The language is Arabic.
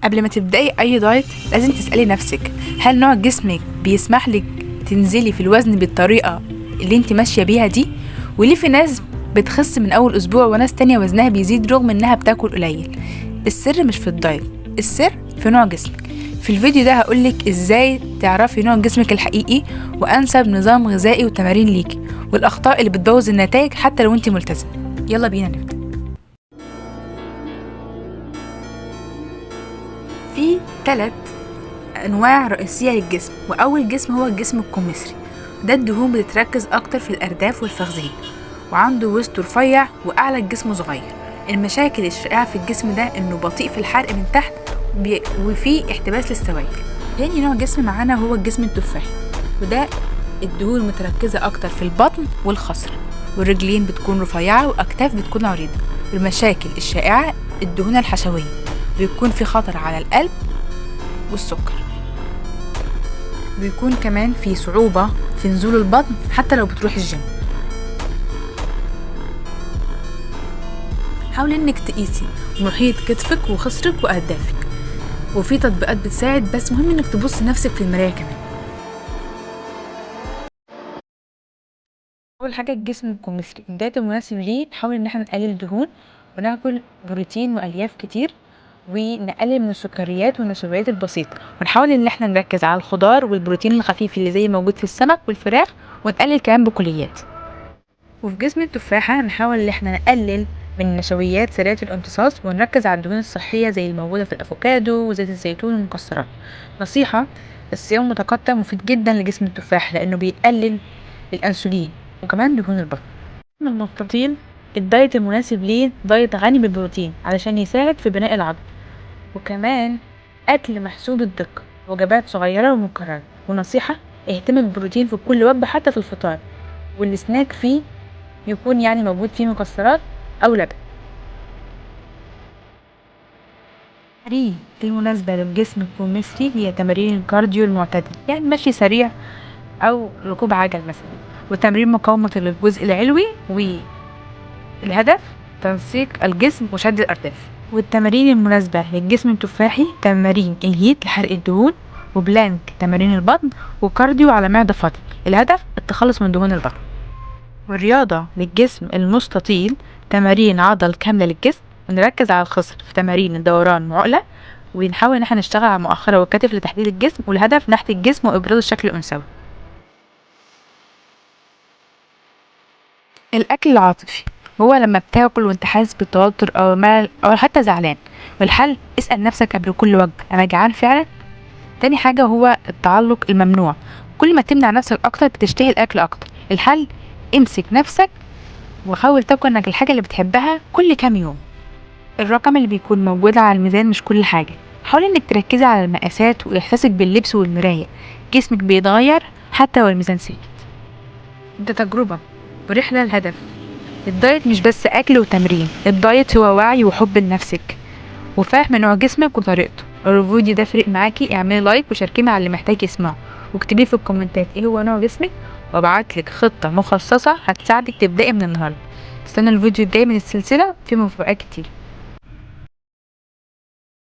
قبل ما تبدأي أي دايت لازم تسألي نفسك، هل نوع جسمك بيسمح لك تنزلي في الوزن بالطريقة اللي انت ماشية بيها دي؟ وليه في ناس بتخس من أول أسبوع وناس تانية وزنها بيزيد رغم إنها بتاكل قليل؟ السر مش في الدايت، السر في نوع جسمك. في الفيديو ده هقولك ازاي تعرفي نوع جسمك الحقيقي وأنسب نظام غذائي وتمارين ليكي، والأخطاء اللي بتبوظ النتائج حتى لو انت ملتزمة. يلا بينا نبدأ. في 3 أنواع رئيسية للجسم، وأول جسم هو الجسم الكمثري، ده الدهون بتتركز أكتر في الأرداف والفخذين، وعنده وسط رفيع وأعلى الجسم صغير. المشاكل الشائعة في الجسم ده إنه بطيء في الحرق من تحت وفيه احتباس للسوائل. تاني نوع جسم معانا هو الجسم التفاحي، وده الدهون متركزة أكتر في البطن والخصر، والرجلين بتكون رفيعة وأكتاف بتكون عريضة. والمشاكل الشائعة الدهون الحشوية، بيكون في خطر على القلب والسكر. بيكون كمان في صعوبة في نزول البطن حتى لو بتروح الجيم. حاولي انك تقيسي محيط كتفك وخصرك واهدافك، وفي تطبيقات بتساعد، بس مهم انك تبصي نفسك في المراية كمان. اول حاجة الجسم الكمثري، الدايت المناسب ليه نحاول ان احنا نقلل دهون وناكل بروتين والياف كتير، ونقلل من السكريات والنشويات البسيطه، ونحاول ان احنا نركز على الخضار والبروتين الخفيف اللي زي موجود في السمك والفراخ، ونقلل كمان بقوليات. وفي جسم التفاحه نحاول ان احنا نقلل من النشويات سريعه الامتصاص، ونركز على الدهون الصحيه زي الموجوده في الافوكادو وزيت الزيتون والمكسرات. نصيحه: الصيام المتقطع مفيد جدا لجسم التفاح لانه بيقلل الانسولين وكمان دهون البطن. المستطيل، الدايت المناسب ليه دايت غني بالبروتين علشان يساعد في بناء العضل، وكمان اكل محسوب الدقة، وجبات صغيرة ومكررة. ونصيحة: اهتم بالبروتين في كل وجبة حتى في الفطار، والسناك فيه يكون موجود فيه مكسرات او لبن. التمارين المناسبة للجسم الكمثري هي تمارين الكارديو المعتدل، مشي سريع او ركوب عجل مثلا، وتمرين مقاومة للجزء العلوي، والهدف تنسيق الجسم وشد الارداف. والتمارين المناسبة للجسم التفاحي تمارين الهيت لحرق الدهون، وبلانك تمارين البطن، وكارديو على معدة فاضية، الهدف التخلص من دهون البطن. والرياضة للجسم المستطيل تمارين عضل كاملة للجسم، ونركز على الخصر في تمارين الدوران وعقلة، ونحاول ان احنا نشتغل على المؤخرة والكتف لتحديد الجسم، والهدف نحت الجسم وابراز الشكل الانثوي. الاكل العاطفي هو لما بتاكل وانت حاسس بالتوتر او ملل او حتى زعلان، والحل اسأل نفسك قبل كل وجبة: انا جعان فعلا؟ تاني حاجة هو التعلق الممنوع، كل ما تمنع نفسك اكتر بتشتهي الاكل اكتر. الحل: امسك نفسك وحاول تاكل انك الحاجة اللي بتحبها كل كام يوم. الرقم اللي بيكون موجود على الميزان مش كل حاجة، حاول انك تركزي على المقاسات واحساسك باللبس والمراية، جسمك بيتغير حتى والميزان ثابت. ده تجربة ورحلة الهدف. الدايت مش بس اكل وتمرين، الدايت هو وعي وحب لنفسك وفهم نوع جسمك وطريقته. لو الفيديو ده فرق معاكي اعملي لايك وشاركيه مع اللي محتاج يسمعه، واكتبي في الكومنتات ايه هو نوع جسمك، وابعتلك خطة مخصصة هتساعدك تبدأي من النهاردة. استنى الفيديو الجاي من السلسلة، فيه مفاجآت كتير.